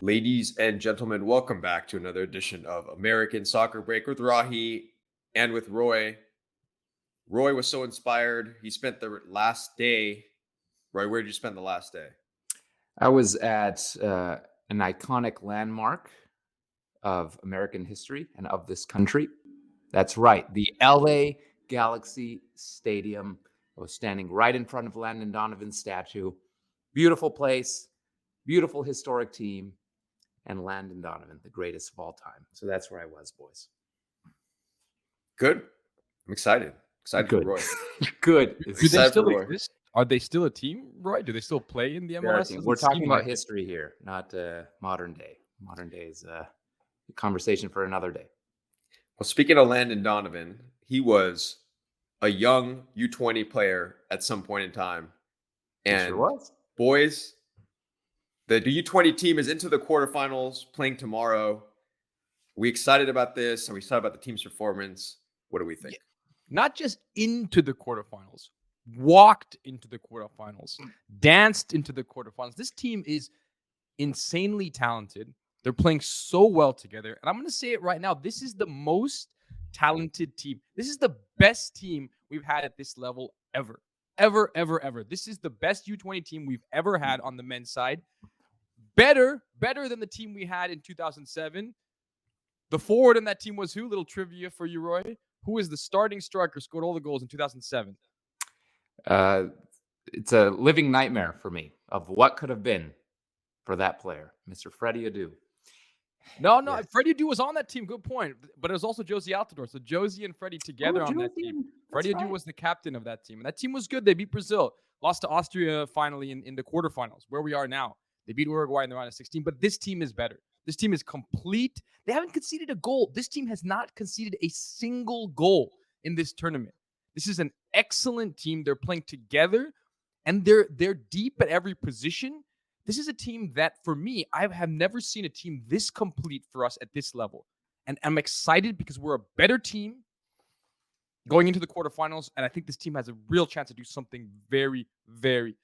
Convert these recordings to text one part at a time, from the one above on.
Ladies and gentlemen, welcome back to another edition of American Soccer Break with Rahi and with Roy. Roy was so inspired. He spent the last day. Roy, where did you spend the last day? I was at an iconic landmark of American history and of this country. That's right, the LA Galaxy Stadium. I was standing right in front of Landon Donovan's statue. Beautiful place, beautiful historic team, and Landon Donovan, the greatest of all time. So that's where I was, boys. Good. I'm excited. Excited Good. for Roy. Good. Do they still exist? Are they still a team, Roy? Do they still play in the MLS? We're talking about history here, not modern day. Modern day is a conversation for another day. Well, speaking of Landon Donovan, he was a young U20 player at some point in time. And he sure was. Boys, the U20 team is into the quarterfinals, playing tomorrow. We excited about this? Are we excited about the team's performance? What do we think? Yeah. Not just into the quarterfinals, walked into the quarterfinals, danced into the quarterfinals. This team is insanely talented. They're playing so well together. And I'm going to say it right now. This is the most talented team. This is the best team we've had at this level ever. Ever. This is the best U20 team we've ever had on the men's side. Better than the team we had in 2007. The forward in that team was who? Little trivia for you, Roy. Who is the starting striker, scored all the goals in 2007? It's a living nightmare for me of what could have been for that player, Mr. Freddie Adu. No, yes. Freddie Adu was on that team. Good point. But it was also Josie Altidore. So Josie and Freddie together on that team. Freddie Adu was the captain of that team. And that team was good. They beat Brazil. Lost to Austria finally in the quarterfinals, where we are now. They beat Uruguay in the round of 16. But this team is better. This team is complete. They haven't conceded a goal. This team has not conceded a single goal in this tournament. This is an excellent team. They're playing together, and they're deep at every position. This is a team that, for me, I have never seen a team this complete for us at this level. And I'm excited because we're a better team going into the quarterfinals, and I think this team has a real chance to do something very, very,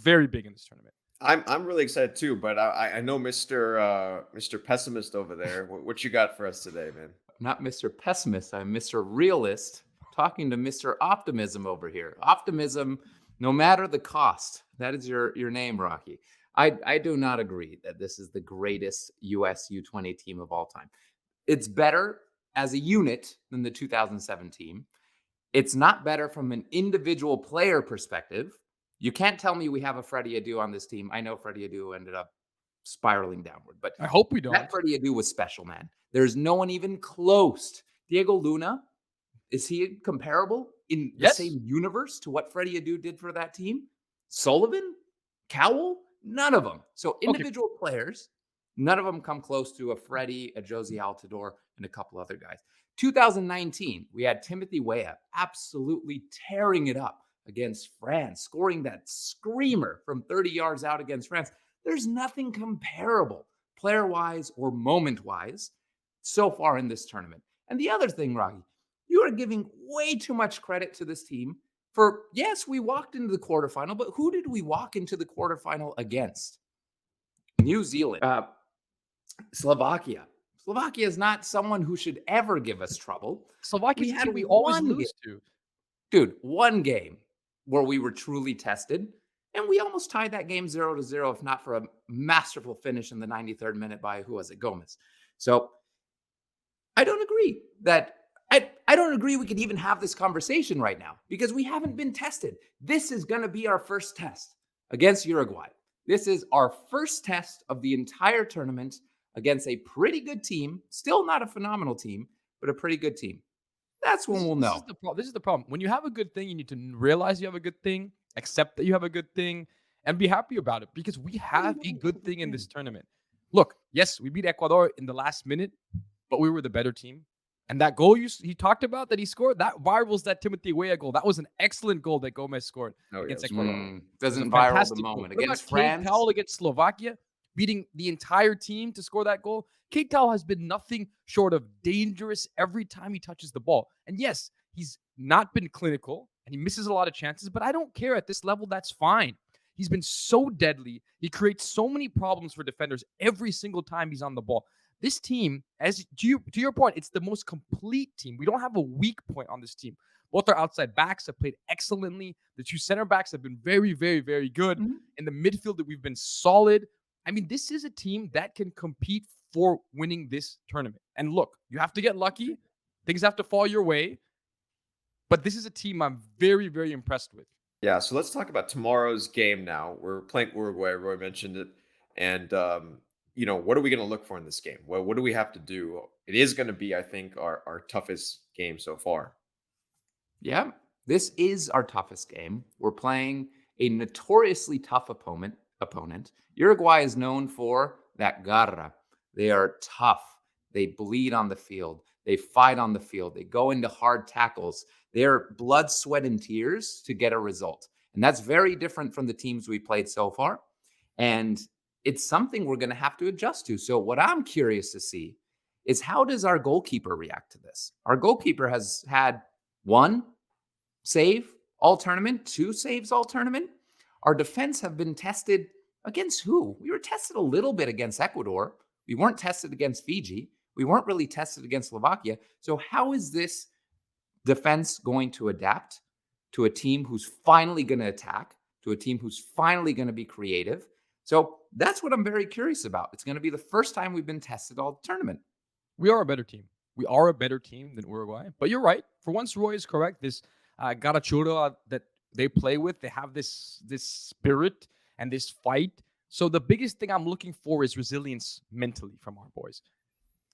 very big in this tournament. I'm really excited too, but I know Mr. Pessimist over there. What you got for us today, man? Not Mr. Pessimist. I'm Mr. Realist, talking to Mr. Optimism over here. Optimism, no matter the cost. That is your name, Rocky. I do not agree that this is the greatest US U20 team of all time. It's better as a unit than the 2007 team. It's not better from an individual player perspective. You can't tell me we have a Freddie Adu on this team. I know Freddie Adu ended up spiraling downward, but I hope we don't. That Freddie Adu was special, man. There's no one even close. Diego Luna, is he comparable in the same universe to what Freddie Adu did for that team? Sullivan? Cowell? None of them. So individual players, none of them come close to a Freddie, a Josie Altidore, and a couple other guys. 2019, we had Timothy Weah absolutely tearing it up against France, scoring that screamer from 30 yards out against France. There's nothing comparable, player-wise or moment-wise, so far in this tournament. And the other thing, Rocky, you are giving way too much credit to this team for, yes, we walked into the quarterfinal, but who did we walk into the quarterfinal against? New Zealand. Slovakia. Slovakia is not someone who should ever give us trouble. Slovakia we always lose to. Dude, one game where we were truly tested, and we almost tied that game 0-0, if not for a masterful finish in the 93rd minute by, who was it, Gomez. So I don't agree that I don't agree we could even have this conversation right now because we haven't been tested. This is going to be our first test against Uruguay. This is our first test of the entire tournament against a pretty good team, still not a phenomenal team, but a pretty good team. That's when we'll know. This is the problem. When you have a good thing, you need to realize you have a good thing, accept that you have a good thing, and be happy about it because we have a good thing in this tournament. Look, yes, we beat Ecuador in the last minute, but we were the better team. And that goal he talked about that he scored, that virals that Timothy Weah goal. That was an excellent goal that Gomez scored against Ecuador. Doesn't viral the moment. Against France? Cowell against Slovakia, beating the entire team to score that goal. Cade Cowell has been nothing short of dangerous every time he touches the ball. And yes, he's not been clinical and he misses a lot of chances, but I don't care at this level. That's fine. He's been so deadly. He creates so many problems for defenders every single time he's on the ball. This team, as to your point, it's the most complete team. We don't have a weak point on this team. Both our outside backs have played excellently. The two center backs have been very, very, very good. In the midfield, that we've been solid. I mean, this is a team that can compete for winning this tournament. And look, you have to get lucky. Things have to fall your way. But this is a team I'm very, very impressed with. Yeah, so let's talk about tomorrow's game now. We're playing Uruguay. Roy mentioned it. And, what are we going to look for in this game? Well, what do we have to do? It is going to be, I think, our toughest game so far. Yeah, this is our toughest game. We're playing a notoriously tough opponent. Uruguay is known for that garra. They are tough. They bleed on the field. They fight on the field. They go into hard tackles. They're blood, sweat, and tears to get a result. And that's very different from the teams we played so far. And it's something we're going to have to adjust to. So what I'm curious to see is, how does our goalkeeper react to this? Our goalkeeper has had 1 save all tournament, 2 saves all tournament. Our defense have been tested against who? We were tested a little bit against Ecuador. We weren't tested against Fiji. We weren't really tested against Slovakia. So how is this defense going to adapt to a team who's finally going to attack, to a team who's finally going to be creative? So that's what I'm very curious about. It's going to be the first time we've been tested all tournament. We are a better team. We are a better team than Uruguay. But you're right. For once, Roy is correct. This Garachura that they play with, they have this spirit and this fight. So the biggest thing I'm looking for is resilience mentally from our boys.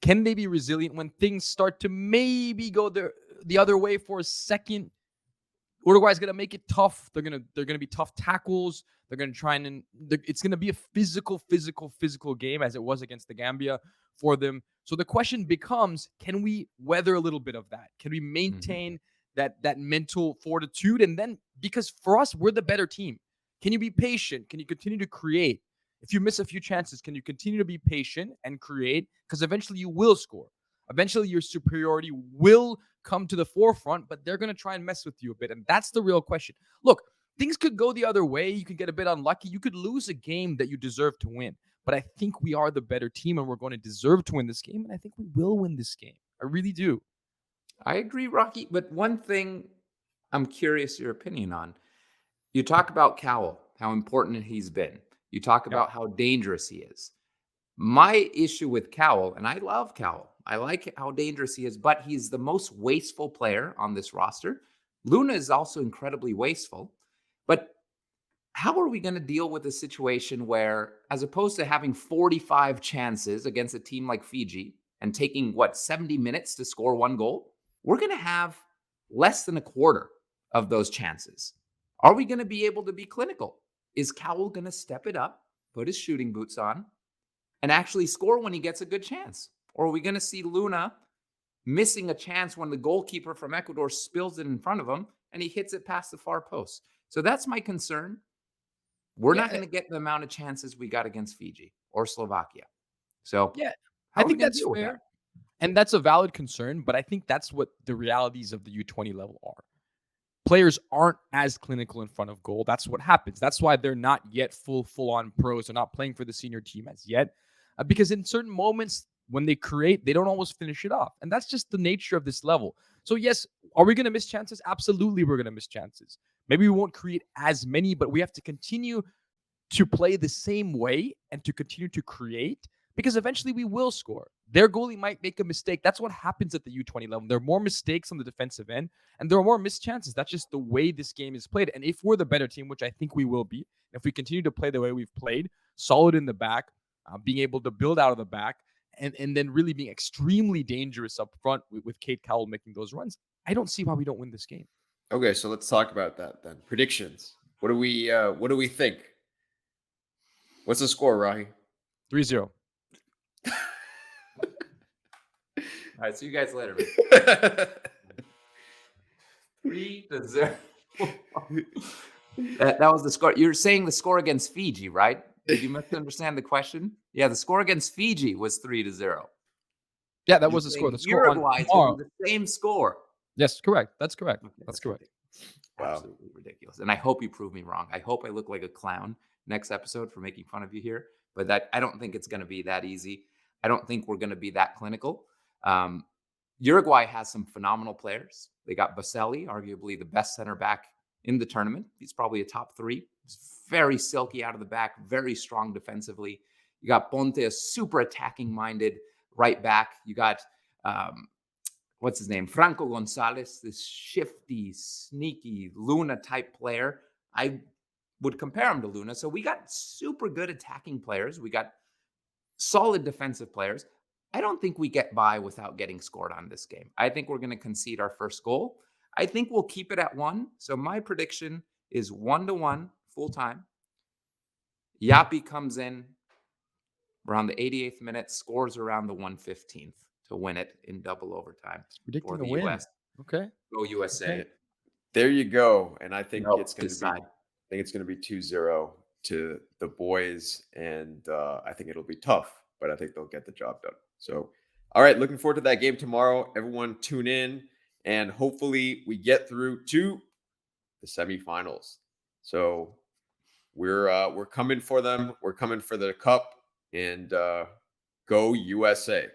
Can they be resilient when things start to maybe go the other way for a second? Uruguay's going to make it tough. They're going to be tough tackles. They're going to try and it's going to be a physical game, as it was against the Gambia for them. So the question becomes, can we weather a little bit of that? Can we maintain that mental fortitude? And then, because for us, we're the better team. Can you be patient? Can you continue to create? If you miss a few chances, can you continue to be patient and create? Because eventually you will score. Eventually your superiority will come to the forefront, but they're going to try and mess with you a bit. And that's the real question. Look, things could go the other way. You could get a bit unlucky. You could lose a game that you deserve to win. But I think we are the better team, and we're going to deserve to win this game. And I think we will win this game. I really do. I agree, Rocky. But one thing I'm curious your opinion on. You talk about Cowell, how important he's been. You talk about how dangerous he is. My issue with Cowell, and I love Cowell, I like how dangerous he is, but he's the most wasteful player on this roster. Luna is also incredibly wasteful. But how are we going to deal with a situation where, as opposed to having 45 chances against a team like Fiji and taking, 70 minutes to score 1 goal, we're going to have less than a quarter of those chances? Are we going to be able to be clinical? Is Cowell going to step it up, put his shooting boots on, and actually score when he gets a good chance? Or are we going to see Luna missing a chance when the goalkeeper from Ecuador spills it in front of him and he hits it past the far post? So that's my concern. We're not going to get the amount of chances we got against Fiji or Slovakia. So I think that's fair. And that's a valid concern, but I think that's what the realities of the U20 level are. Players aren't as clinical in front of goal. That's what happens. That's why they're not yet full-on pros. They're not playing for the senior team as yet. Because in certain moments, when they create, they don't always finish it off. And that's just the nature of this level. So yes, are we going to miss chances? Absolutely, we're going to miss chances. Maybe we won't create as many, but we have to continue to play the same way and to continue to create, because eventually we will score. Their goalie might make a mistake. That's what happens at the U20 level. There are more mistakes on the defensive end, and there are more missed chances. That's just the way this game is played. And if we're the better team, which I think we will be, if we continue to play the way we've played, solid in the back, being able to build out of the back, and then really being extremely dangerous up front with Kate Cowell making those runs, I don't see why we don't win this game. Okay, so let's talk about that then. Predictions. What do we think? What's the score, Rahi? 3-0. All right, see you guys later. 3-0. That was the score. You're saying the score against Fiji, right? Did you misunderstand the question? Yeah, the score against Fiji was 3-0. Yeah, that was the score. The score Uruguay on the same score. Yes, correct. That's correct. Okay, That's correct. Wow. Absolutely ridiculous. And I hope you prove me wrong. I hope I look like a clown next episode for making fun of you here, but I don't think it's going to be that easy. I don't think we're going to be that clinical. Um, Uruguay has some phenomenal players. They got Baselli, arguably the best center back in the tournament. He's probably a top 3. He's very silky out of the back, very strong defensively. You got Ponte, a super attacking minded right back. You got what's his name? Franco Gonzalez, this shifty, sneaky Luna type player. I would compare him to Luna. So we got super good attacking players. We got solid defensive players. I don't think we get by without getting scored on this game. I think we're going to concede our first goal. I think we'll keep it at 1. So my prediction is 1-1 full time. Yapi comes in around the 88th minute, scores around the 115th to win it in double overtime Predicting for the the win. US. Okay. Go USA. Okay. There you go. And I think it's going to be decide. I think it's going to be 2-0 to the boys, and I think it'll be tough, but I think they'll get the job done. So, all right, looking forward to that game tomorrow. Everyone tune in, and hopefully we get through to the semifinals. So we're coming for them. We're coming for the cup, and go USA.